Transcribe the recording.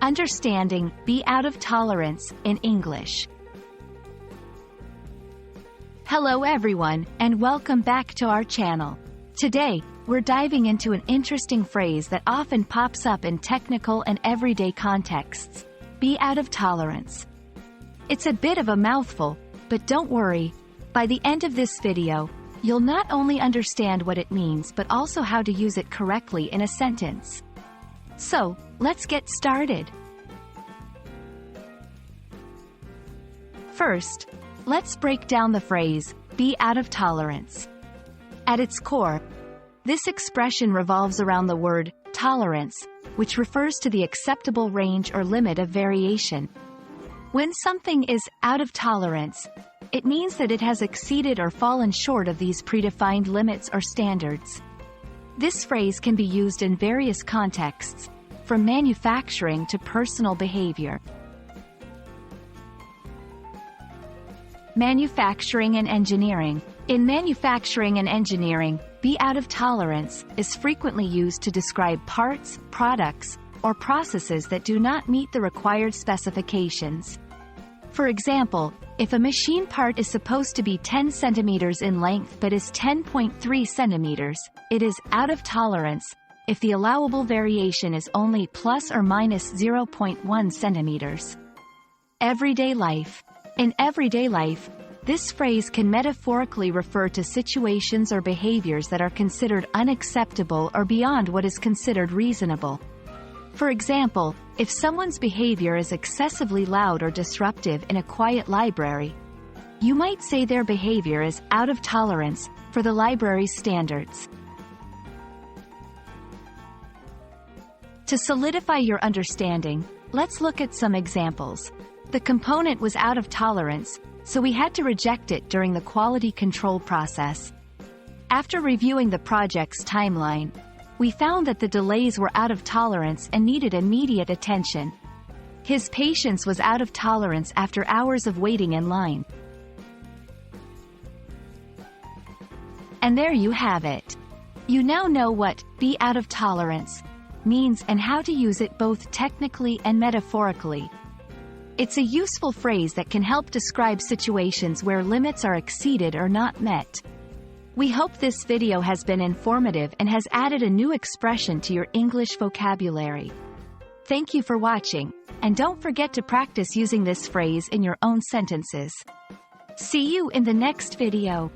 Understanding, be out of tolerance, in English. Hello everyone, and welcome back to our channel. Today, we're diving into an interesting phrase that often pops up in technical and everyday contexts. Be out of tolerance. It's a bit of a mouthful, but don't worry. By the end of this video, you'll not only understand what it means but also how to use it correctly in a sentence. So, let's get started. First, let's break down the phrase, be out of tolerance. At its core, this expression revolves around the word tolerance, which refers to the acceptable range or limit of variation. When something is out of tolerance, it means that it has exceeded or fallen short of these predefined limits or standards. This phrase can be used in various contexts, from manufacturing to personal behavior. Manufacturing and engineering. In manufacturing and engineering, be out of tolerance is frequently used to describe parts, products, or processes that do not meet the required specifications. For example, if a machine part is supposed to be 10 centimeters in length but is 10.3 centimeters, it is out of tolerance if the allowable variation is only plus or minus 0.1 centimeters. Everyday life. In everyday life, this phrase can metaphorically refer to situations or behaviors that are considered unacceptable or beyond what is considered reasonable. For example, if someone's behavior is excessively loud or disruptive in a quiet library, you might say their behavior is out of tolerance for the library's standards. To solidify your understanding, let's look at some examples. The component was out of tolerance, so we had to reject it during the quality control process. After reviewing the project's timeline, we found that the delays were out of tolerance and needed immediate attention. His patience was out of tolerance after hours of waiting in line. And there you have it. You now know what "be out of tolerance" means and how to use it both technically and metaphorically. It's a useful phrase that can help describe situations where limits are exceeded or not met. We hope this video has been informative and has added a new expression to your English vocabulary. Thank you for watching, and don't forget to practice using this phrase in your own sentences. See you in the next video.